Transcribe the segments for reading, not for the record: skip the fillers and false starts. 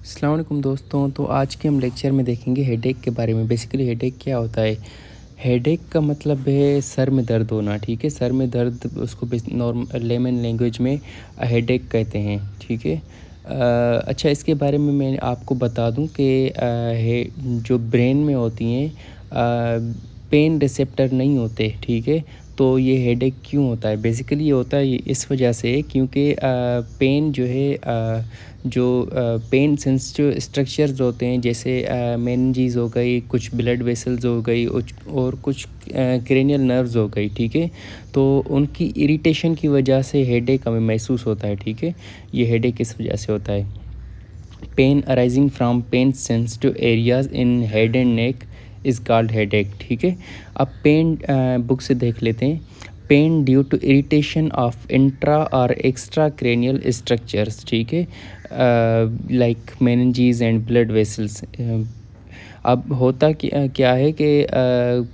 अस्सलाम वालेकुम दोस्तों। तो आज के हम लेक्चर में देखेंगे हेडेक के बारे में। बेसिकली हेडेक क्या होता है? हेडेक का मतलब है सर में दर्द होना। ठीक है, सर में दर्द उसको नॉर्मल लेमन लैंग्वेज में हेडेक कहते हैं। ठीक है। अच्छा, इसके बारे में मैं आपको बता दूं कि जो ब्रेन में होती हैं पेन रिसेप्टर नहीं होते। ठीक है, तो ये हेडेक क्यों होता है? बेसिकली ये होता है इस वजह से क्योंकि पेन जो है पेन सेंसिटिव स्ट्रक्चर्स होते हैं, जैसे मेनिंजेस हो गई, कुछ ब्लड वेसल्स हो गई और कुछ क्रेनियल नर्व्स हो गई। ठीक है, तो उनकी इरिटेशन की वजह से हेडेक हमें महसूस होता है। ठीक है, ये हेडेक इस वजह से होता है। Pain arising from pain sensitive areas in head and neck is called headache. ठीक है, अब पेन बुक से देख लेते हैं। Pain due to irritation of intra और एक्स्ट्रा क्रेनियल स्ट्रक्चर्स। ठीक है, like meninges and blood vessels. अब होता क्या है कि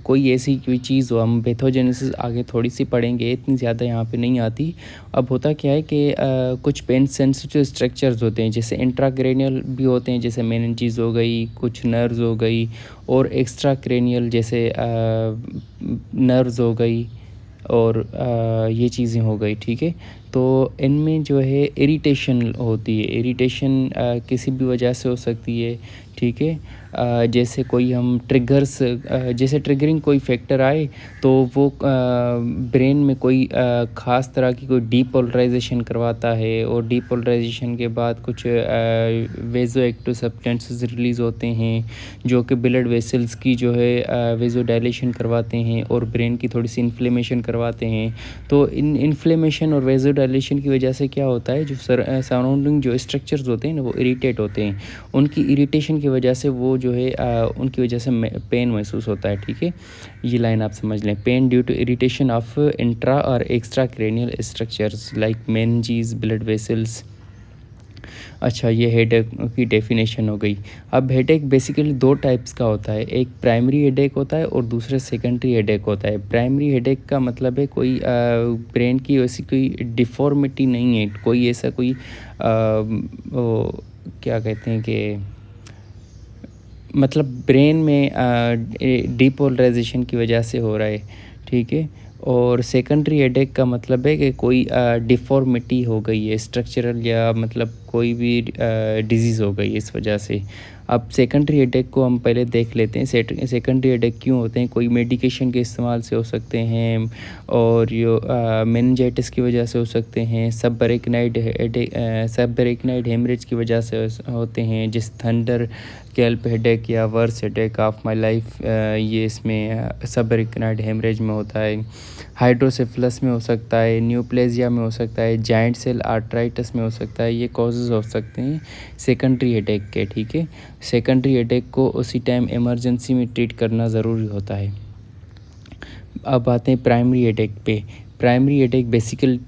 कोई ऐसी कोई चीज़ हो, हम पैथोजेनेसिस आगे थोड़ी सी पढ़ेंगे, इतनी ज़्यादा यहाँ पे नहीं आती। अब होता क्या है कि कुछ पेन सेंसिटिव स्ट्रक्चर्स होते हैं, जैसे इंट्राक्रेनियल भी होते हैं, जैसे मेनिंजेस हो गई, कुछ नर्व्स हो गई, और एक्स्ट्रा क्रेनियल जैसे नर्व्स हो गई, और ये चीज़ें हो गई। ठीक है, तो इनमें जो है इरिटेशन होती है। इरिटेशन किसी भी वजह से हो सकती है। ठीक है, जैसे कोई हम ट्रिगर्स, जैसे ट्रिगरिंग कोई फैक्टर आए तो वो ब्रेन में कोई ख़ास तरह की कोई डीपोलराइजेशन करवाता है, और डीपोलराइजेशन के बाद कुछ वेज़ो एक्टिव सब्सटेंसेस रिलीज़ होते हैं जो कि ब्लड वेसल्स की जो है वेज़ो डायलेशन करवाते हैं और ब्रेन की थोड़ी सी इन्फ्लेमेशन करवाते हैं। तो इन इन्फ्लेमेशन और वेज़ो डायलेशन की वजह से क्या होता है, जो सराउंडिंग जो स्ट्रक्चर्स होते हैं ना, वो इरिटेट होते हैं। उनकी इरिटेशन की वजह से वो जो है उनकी वजह से पेन महसूस होता है। ठीक है, ये लाइन आप समझ लें। Pain due to irritation of intra और extra cranial structures like meninges, blood vessels. अच्छा, ये हेडेक की डेफिनेशन हो गई। अब हेडेक बेसिकली दो टाइप्स का होता है, एक प्राइमरी हेडेक होता है और दूसरा सेकेंडरी हेडेक होता है। प्राइमरी हेडेक का मतलब है कोई ब्रेन की वैसी कोई डिफॉर्मिटी नहीं है, कोई ऐसा कोई क्या कहते हैं कि मतलब ब्रेन में डीपोलराइजेशन की वजह से हो रहा है। ठीक है, और सेकेंडरी हेडेक का मतलब है कि कोई डिफॉर्मिटी हो गई है स्ट्रक्चरल, या मतलब कोई भी डिजीज़ हो गई है इस वजह से। अब सेकेंडरी हेडेक को हम पहले देख लेते हैं। सेकेंडरी हेडेक क्यों होते हैं? कोई मेडिकेशन के इस्तेमाल से हो सकते हैं, और यो मेनिंजाइटिस की वजह से हो सकते हैं, सबअरेक्नाइड हेमरेज की वजह से होते हैं, जिस थंडर स्कैल्प हेडेक या worst headache of my life, ये इसमें सबअरेक्नाइड हेमरेज में होता है। हाइड्रोसेफलस में हो सकता है, न्यूप्लेजिया में हो सकता है, जाइंट सेल आर्थराइटिस में हो सकता है। ये कॉजेज़ हो सकते हैं सेकेंडरी हेडेक के। ठीक है, सेकेंडरी हेडेक को उसी टाइम इमरजेंसी में ट्रीट करना ज़रूरी होता है। अब आते हैं प्राइमरी हेडेक पे। प्राइमरी हेडेक बेसिकली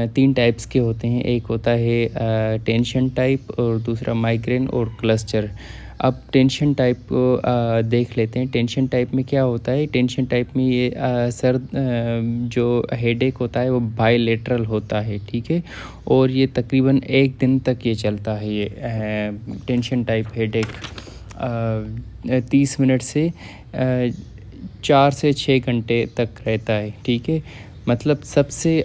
तीन टाइप्स के होते हैं। एक होता है टेंशन टाइप, और दूसरा माइग्रेन और क्लस्टर। अब टेंशन टाइप को देख लेते हैं। टेंशन टाइप में क्या होता है? टेंशन टाइप में ये जो हेडेक होता है वो बायलेटरल होता है। ठीक है, और ये तकरीबन एक दिन तक ये चलता है। ये टेंशन टाइप हेडेक 30 मिनट से 4 से 6 घंटे तक रहता है। ठीक है, मतलब सबसे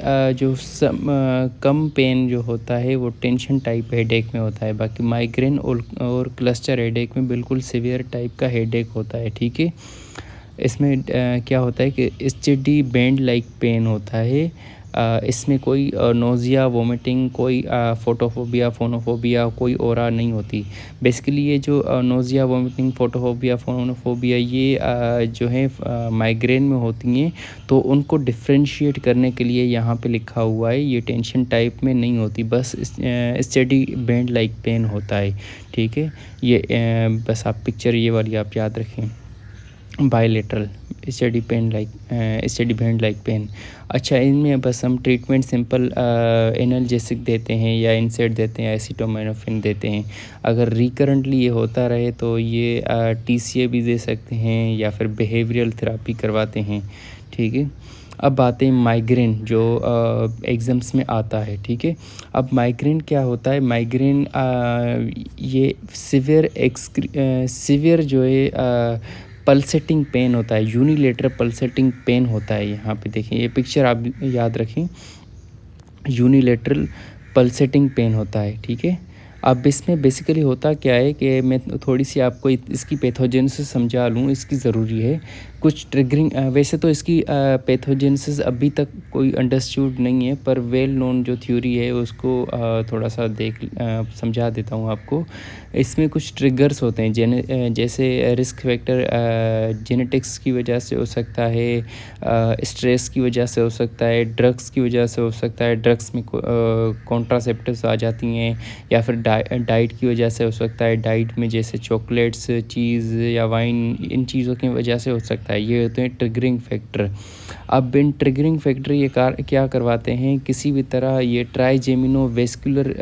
कम पेन जो होता है वो टेंशन टाइप हेडेक में होता है। बाकी माइग्रेन और क्लस्टर हेडेक में बिल्कुल सीवियर टाइप का हेडेक होता है। ठीक है, इसमें क्या होता है कि स्टेडी बैंड लाइक पेन होता है। इसमें कोई नोज़िया, वोमिटिंग, कोई फोटोफोबिया, फोनोफोबिया, कोई ऑरा नहीं होती। बेसिकली ये जो नोज़िया, वोमिटिंग, फोटोफोबिया, फोनोफोबिया, ये जो है माइग्रेन में होती हैं। तो उनको डिफ्रेंशिएट करने के लिए यहाँ पे लिखा हुआ है, ये टेंशन टाइप में नहीं होती, बस स्टेडी बैंड लाइक पेन होता है। ठीक है, ये बस आप पिक्चर ये वाली आप याद रखें, bilateral steady band like pain. अच्छा, इनमें बस हम ट्रीटमेंट सिंपल एनाल्जेसिक देते हैं, या इंसेट देते हैं, एसिटोमिनोफेन देते हैं। अगर रिकरेंटली ये होता रहे तो ये TCA भी दे सकते हैं, या फिर बिहेवियरल थेरापी करवाते हैं। ठीक है, अब आते हैं माइग्रेन जो एग्ज़ाम्स में आता है, ठीक है। अब माइग्रेन क्या होता है, माइग्रेन ये सीवियर जो है पल्सेटिंग पेन होता है, यूनिलेटरल पल्सेटिंग पेन होता है। यहाँ पे देखें, ये पिक्चर आप याद रखें, यूनिलेटरल पल्सेटिंग पेन होता है, ठीक है। अब इसमें बेसिकली होता क्या है कि मैं थोड़ी सी आपको इसकी पैथोजेनेसिस समझा लूँ, इसकी ज़रूरी है। कुछ ट्रिगरिंग वैसे तो इसकी पैथोजेनेसिस अभी तक कोई अंडरस्टूड नहीं है, पर वेल नोन जो थ्योरी है उसको थोड़ा सा समझा देता हूँ आपको। इसमें कुछ ट्रिगर्स होते हैं, जैसे रिस्क फैक्टर जेनेटिक्स की वजह से हो सकता है, स्ट्रेस की वजह से हो सकता है, ड्रग्स की वजह से हो सकता है, ड्रग्स में कॉन्ट्रासेप्टिव्स आ जाती हैं, या फिर डाइट की वजह से हो सकता है, डाइट में जैसे चॉकलेट्स, चीज़ या वाइन, इन चीज़ों की वजह से हो सकता है। ये होते हैं ट्रिगरिंग फैक्टर। अब इन ट्रिगरिंग फैक्टर ये क्या करवाते हैं, किसी भी तरह ये ट्राइजेमिनोवेस्कुलर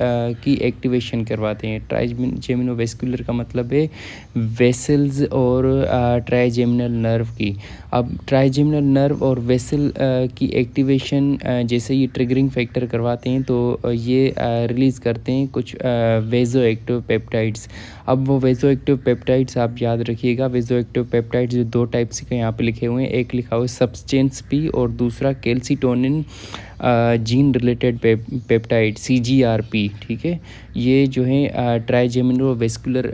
की एक्टिवेशन करवाते हैं। ट्राइजेमिनोवेस्कुलर का मतलब है वेसल्स और ट्राइजेमिनल नर्व की। अब ट्राइजेमिनल नर्व और वेसल की एक्टिवेशन जैसे ये ट्रिगरिंग फैक्टर करवाते हैं, तो ये रिलीज़ करते हैं कुछ वेजो एक्टिव पेप्टाइड्स। अब वो वेजो एक्टिव पेप्टाइड्स आप याद रखिएगा, वेजो एक्टिव पेप्टाइड्स जो दो टाइप्स के यहाँ पे लिखे हुए हैं, एक लिखा हुआ है सब्सटेंस पी और दूसरा calcitonin gene related peptide CGRP, ठीक है। ये जो है ट्राइजेमिनो वेस्कुलर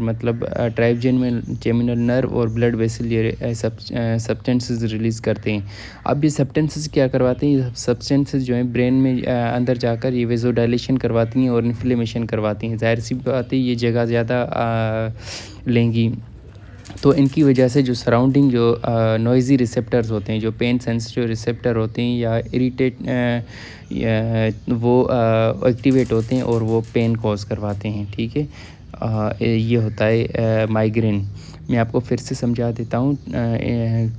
मतलब ट्राइजेमिनल नर्व और ब्लड वेसल ये सब्सटेंसेस रिलीज़ करते हैं। अब ये सब्सटेंसेस क्या करवाते हैं, ये सब्सटेंसेस जो हैं ब्रेन में अंदर जाकर ये वेजोडाइलेशन करवाती हैं और इन्फ्लेमेशन करवाती हैं। ज़ाहिर सी बात है ये जगह ज़्यादा लेंगी, तो इनकी वजह से जो सराउंडिंग जो नॉइज़ी रिसेप्टर्स होते हैं, जो पेन सेंसिटिव रिसेप्टर होते हैं या इरिटेट वो एक्टिवेट होते हैं और वो पेन कॉज करवाते हैं, ठीक है। ये होता है माइग्रेन। मैं आपको फिर से समझा देता हूँ।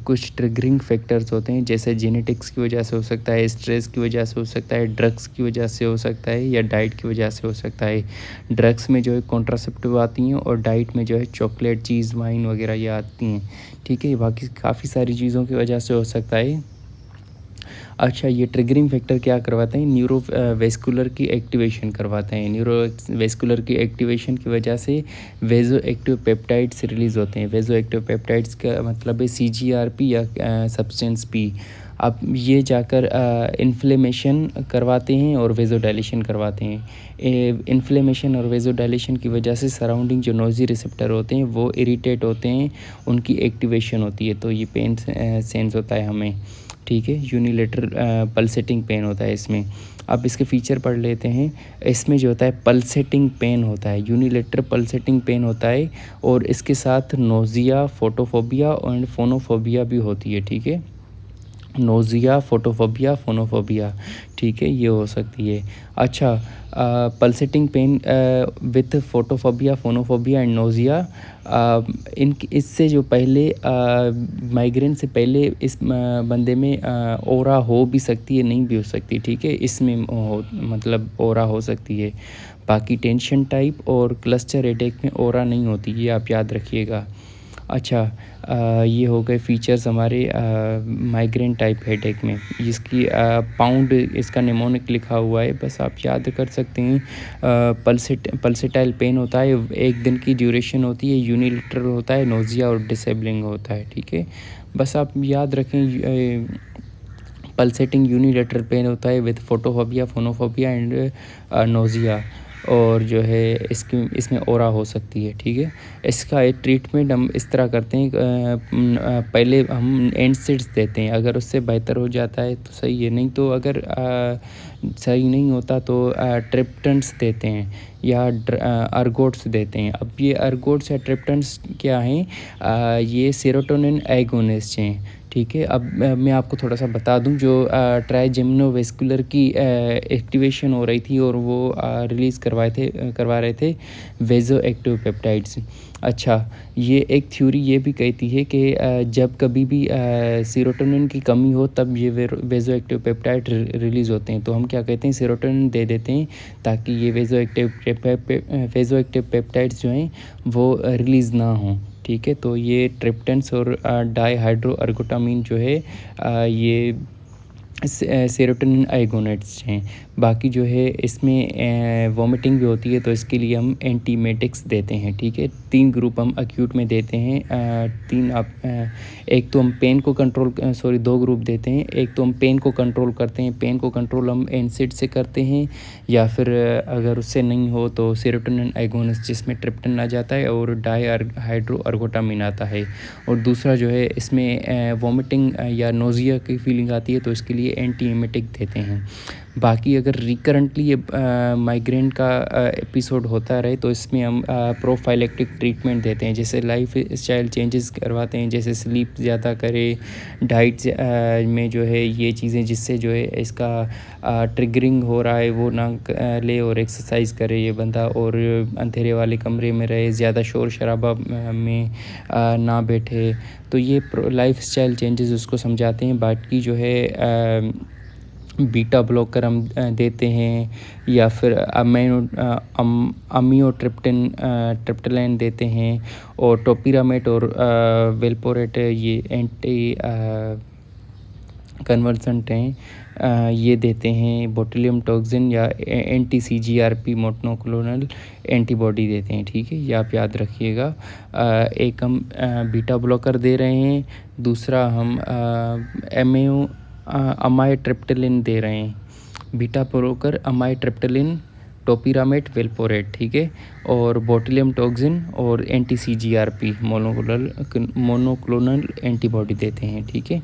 कुछ ट्रिगरिंग फैक्टर्स होते हैं, जैसे जेनेटिक्स की वजह से हो सकता है, स्ट्रेस की वजह से हो सकता है, ड्रग्स की वजह से हो सकता है, या डाइट की वजह से हो सकता है। ड्रग्स में जो है कॉन्ट्रासेप्टिव आती हैं और डाइट में जो है चॉकलेट, चीज़, वाइन वगैरह ये आती हैं, ठीक है। बाकी काफ़ी सारी चीज़ों की वजह से हो सकता है। अच्छा, ये ट्रिगरिंग फैक्टर क्या करवाते हैं, न्यूरो वेस्कुलर की एक्टिवेशन करवाते हैं। न्यूरो वेस्कुलर की एक्टिवेशन की वजह से वेजो एक्टिव पेप्टाइड्स रिलीज़ होते हैं। वेजो एक्टिव पेप्टाइड्स का मतलब है CGRP या सब्सटेंस पी। अब ये जाकर इन्फ्लेमेशन करवाते हैं और वेजोडाइलेशन करवाते हैं। इन्फ्लेमेशन और वेजोडाइलेशन की वजह से सराउंडिंग जो नोज़ी रिसेप्टर होते हैं वो इरिटेट होते हैं, उनकी एक्टिवेशन होती है, तो ये पेन सेंस होता है हमें, ठीक है। यूनिलेटरल पल्सेटिंग पेन होता है इसमें। अब इसके फ़ीचर पढ़ लेते हैं। इसमें जो होता है पल्सेटिंग पेन होता है, यूनिलेटरल पल्सेटिंग पेन होता है, और इसके साथ नोज़िया, फोटोफोबिया और फोनोफोबिया भी होती है, ठीक है। नोज़िया, फोनोफोबिया, ठीक है, ये हो सकती है। अच्छा, pulsating pain with photophobia, phonophobia and nausea, इससे जो पहले माइग्रेन से पहले इस बंदे में ओरा हो भी सकती है, नहीं भी हो सकती, ठीक है। इसमें मतलब ओरा हो सकती है। बाकी टेंशन टाइप और क्लस्टर हेडेक में ओरा नहीं होती, ये आप याद रखिएगा। अच्छा, ये हो गए फीचर्स हमारे माइग्रेन टाइप हेडेक में, जिसकी पाउंड इसका निमोनिक लिखा हुआ है, बस आप याद कर सकते हैं। पल्सेटाइल पेन होता है, 1 दिन की ड्यूरेशन होती है, यूनिलेटरल होता है, नोज़िया और डिसेबलिंग होता है, ठीक है। बस आप याद रखें, पल्सेटिंग यूनिलेटरल पेन होता है with photophobia, phonophobia and nausea, और जो है इसमें ओरा हो सकती है, ठीक है। इसका एक ट्रीटमेंट हम इस तरह करते हैं, पहले हम एनसेड्स देते हैं, अगर उससे बेहतर हो जाता है तो सही है, नहीं तो अगर सही नहीं होता तो ट्रिप्टन्स देते हैं या अर्गोट्स देते हैं। अब ये अर्गोट्स या ट्रिप्टन्स क्या हैं, ये सेरोटोनिन एगोनिस्ट हैं, ठीक है। अब मैं आपको थोड़ा सा बता दूं, जो ट्राइजेमिनोवेस्कुलर की एक्टिवेशन हो रही थी और वो रिलीज़ करवा रहे थे वेजो एक्टिव पेप्टाइड्स। अच्छा, ये एक थ्योरी ये भी कहती है कि जब कभी भी सेरोटोनिन की कमी हो तब ये वेजो एक्टिव पेप्टाइड रिलीज़ होते हैं, तो हम क्या कहते हैं, सेरोटोनिन दे देते हैं ताकि ये वेजो एक्टिव पेप्टाइड्स जो हैं वो रिलीज़ ना हों, ठीक है। तो ये ट्रिप्टन्स और डाईहाइड्रोएर्गोटामिन जो है ये सेरोटोनिन एगोनिस्ट्स हैं। बाकी जो है इसमें वॉमिटिंग भी होती है, तो इसके लिए हम एंटीमेटिक्स देते हैं, ठीक है। 3 ग्रुप हम एक्यूट में देते हैं। 3 आप एक तो हम पेन को कंट्रोल 2 ग्रुप देते हैं। एक तो हम पेन को कंट्रोल करते हैं, पेन को कंट्रोल हम एनसिड से करते हैं, या फिर अगर उससे नहीं हो तो सेरोटोनिन एगोनिस्ट जिसमें ट्रिप्टन आ जाता है और डाईहाइड्रोएर्गोटामिन आता है। और दूसरा जो है इसमें वॉमिटिंग या नोज़िया की फीलिंग आती है, तो इसके लिए एंटीएमेटिक देते हैं। बाकी अगर रिकरेंटली ये माइग्रेन का एपिसोड होता रहे तो इसमें हम प्रोफाइलेक्टिक ट्रीटमेंट देते हैं, जैसे लाइफ स्टाइल चेंजेस करवाते हैं, जैसे स्लीप ज़्यादा करे, डाइट में जो है ये चीज़ें जिससे जो है इसका ट्रिगरिंग हो रहा है वो ना ले, और एक्सरसाइज करे ये बंदा, और अंधेरे वाले कमरे में रहे, ज़्यादा शोर शराबा में ना बैठे। तो ये लाइफ स्टाइल चेंजेस उसको समझाते हैं। बाकी जो है बीटा ब्लॉकर हम देते हैं, या फिर ट्रिप्टोलाइन देते हैं, और टोपिरामेट और वेलपोरेट ये एंटी कन्वर्सेंट हैं, ये देते हैं। बोtulinum टॉक्सिन या एंटी CGRP मोनोक्लोनल एंटीबॉडी देते हैं, ठीक है। ये आप याद रखिएगा। एक हम बीटा ब्लॉकर दे रहे हैं, दूसरा हम अमाइट्रिप्टिलिन दे रहे हैं। बीटा ब्लॉकर, अमाइट्रिप्टिलिन, टोपिरामेट, वेलपोरेट, ठीक है। और बोtulinum टॉक्सिन और एंटी CGRP मोनोक्लोनल एंटीबॉडी देते हैं, ठीक है।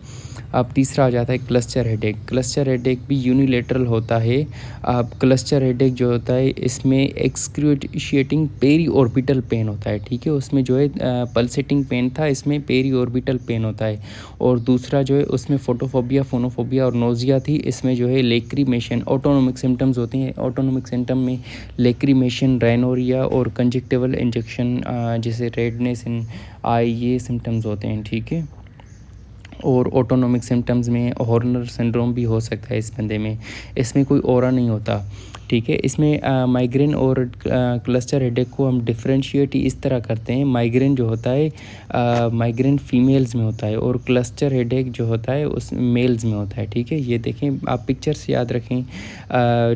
अब तीसरा आ जाता है क्लस्टर हेडेक। क्लस्टर हेडेक भी यूनिलेटरल होता है। अब क्लस्टर हेडेक जो होता है इसमें एक्सक्रूशिएटिंग पेरी ऑर्बिटल पेन होता है, ठीक है। उसमें जो है पल्सेटिंग पेन था, इसमें पेरी ऑर्बिटल पेन होता है। और दूसरा जो है उसमें फोटोफोबिया, फोनोफोबिया और नोजिया थी। इसमें जो है लेक्रीमेशन, ऑटोनोमिक सिम्टम्स होते हैं। ऑटोनोमिक सिम्टम में लेक्रीमेशन, राइनोरिया और कंजक्टिवल इंजेक्शन जैसे रेडनेस इन आई, ये सिम्टम्स होते हैं, ठीक है। और ऑटोनोमिक सिम्टम्स में हॉर्नर सिंड्रोम भी हो सकता है इस बंदे में। इसमें कोई ऑरा नहीं होता, ठीक है। इसमें माइग्रेन और क्लस्टर हेडेक को हम डिफरेंशिएट इस तरह करते हैं। माइग्रेन जो होता है माइग्रेन फीमेल्स में होता है, और क्लस्टर हेडेक जो होता है उस मेल्स में होता है, ठीक है। ये देखें, आप पिक्चर से याद रखें।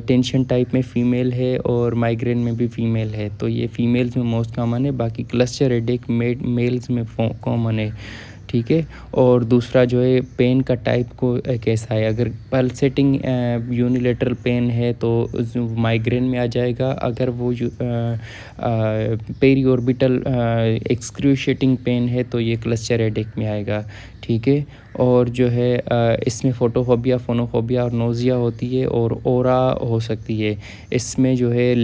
टेंशन टाइप में फ़ीमेल है और माइग्रेन में भी फ़ीमेल है, तो ये फीमेल्स में मोस्ट कॉमन है। बाकी क्लस्टर हेडेक मेल्स में कॉमन है, ठीक है। और दूसरा जो है पेन का टाइप को कैसा है, अगर पल्सेटिंग यूनिलेटरल पेन है तो माइग्रेन में आ जाएगा। अगर वो पेरी ऑर्बिटल एक्सक्रूशिएटिंग पेन है तो ये क्लस्टर हेडेक में आएगा, ठीक है। और जो है इसमें फोटोफोबिया, फोनोफोबिया और नोजिया होती है, और ओरा हो सकती है। इसमें जो है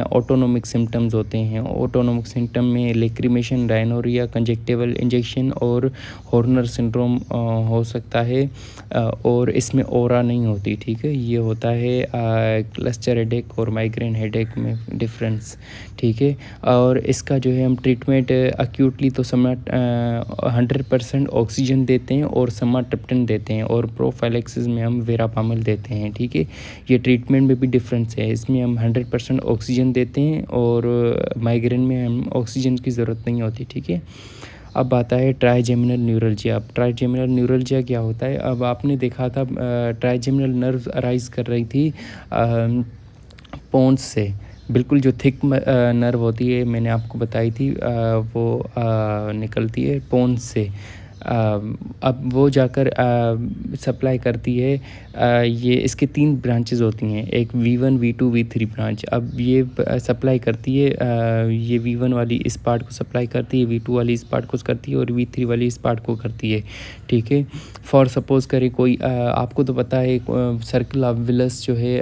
ऑटोनोमिक सिम्टम्स होते हैं। ऑटोनोमिक सिम्टम में लेक्रीमेशन, राइनोरिया, कंजक्टिवल इंजेक्शन और हॉर्नर सिंड्रोम हो सकता है, और इसमें ओरा नहीं होती, ठीक है। ये होता है क्लस्टर हेडेक और माइग्रेन हेडेक में डिफरेंस, ठीक है। और इसका जो है हम ट्रीटमेंट एक्यूटली तो 100% ऑक्सीजन देते हैं और समाट्रिप्टन देते हैं, और प्रोफाइलेक्सिस में हम वेरापामिल देते हैं, ठीक है। ये ट्रीटमेंट में भी डिफरेंस है। इसमें हम 100% ऑक्सीजन देते हैं, और माइग्रेन में हम ऑक्सीजन की ज़रूरत नहीं होती, ठीक है। अब आता है ट्राइजेमिनल न्यूरल्जिया। अब ट्राइजेमिनल न्यूरल्जिया क्या होता है? अब आपने देखा था ट्राइजेमिनल नर्व अराइज कर रही थी पोन्स से, बिल्कुल जो थिक नर्व होती है, मैंने आपको बताई थी, वो निकलती है पोन्स से। अब वो जाकर सप्लाई करती है। ये इसके 3 ब्रांचेस होती हैं, एक V1, V2, V3 ब्रांच। अब ये सप्लाई करती है, ये V1 वाली इस पार्ट को सप्लाई करती है, V2 वाली इस पार्ट को करती है, और V3 वाली इस पार्ट को करती है, ठीक है। फॉर सपोज़ करें कोई आपको तो पता है सर्कल ऑफ विलस जो है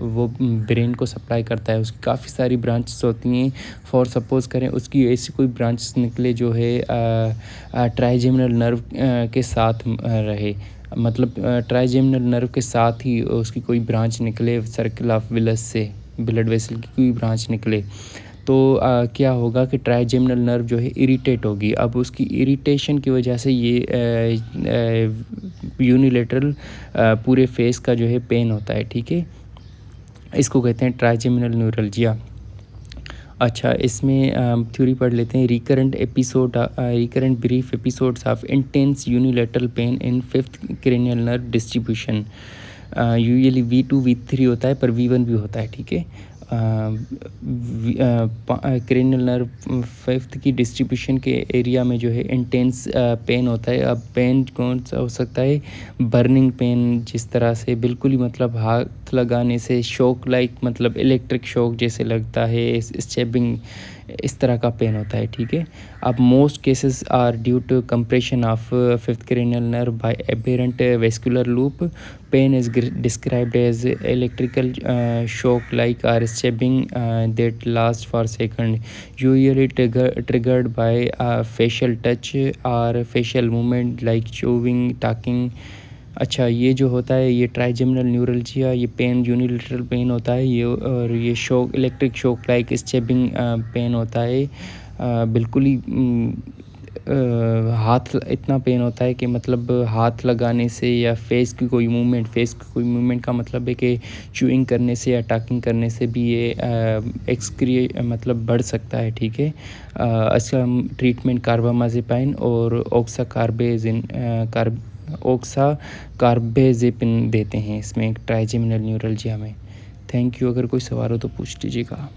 वो ब्रेन को सप्लाई करता है, उसकी काफ़ी सारी ब्रांचेस होती हैं। फॉर सपोज़ करें उसकी ऐसी कोई ब्रांचेस निकले जो है ट्राइजेमिनल नर्व के साथ रहे, मतलब ट्राइजेमिनल नर्व के साथ ही उसकी कोई ब्रांच निकले, सर्कल ऑफ विलस से ब्लड वेसल की कोई ब्रांच निकले, तो क्या होगा कि ट्राइजेमिनल नर्व जो है इरिटेट होगी। अब उसकी इरिटेशन की वजह से ये यूनिलेटरल पूरे फेस का जो है पेन होता है, ठीक है। इसको कहते हैं ट्राइजेमिनल न्यूरल्जिया। अच्छा, इसमें थ्योरी पढ़ लेते हैं। Recurrent brief episodes of intense unilateral pain in fifth cranial nerve distribution. Usually V2 V3 होता है, पर V1 भी होता है, ठीक है। क्रेनियल नर्व फिफ्थ की डिस्ट्रीब्यूशन के एरिया में जो है इंटेंस पेन होता है। अब पेन कौन सा हो सकता है? बर्निंग पेन, जिस तरह से बिल्कुल ही मतलब हाथ लगाने से शॉक लाइक, मतलब इलेक्ट्रिक शॉक जैसे लगता है, स्टेबिंग, इस तरह का पेन होता है, ठीक है। अब most cases are due to compression of fifth cranial nerve by aberrant vascular loop. Pain is described as electrical shock like or stabbing that lasts for seconds, usually triggered by facial touch or facial movement like chewing, talking। अच्छा, ये जो होता है ये trigeminal neuralgia, ये pain unilateral pain होता है ये, और ये shock electric shock like stabbing pain होता है। बिल्कुल ही हाथ इतना पेन होता है कि मतलब हाथ लगाने से या फेस की कोई मूवमेंट का मतलब है कि च्यूइंग करने से या टॉकिंग करने से भी ये एक्सक्रिए मतलब बढ़ सकता है, ठीक है। इसका हम ट्रीटमेंट कार्बामाज़ेपाइन और ऑक्साकार्बेज़ेपिन देते हैं इसमें ट्राइजेमिनल न्यूरल्जिया में। Thank you. अगर कोई सवाल हो तो पूछ लीजिएगा।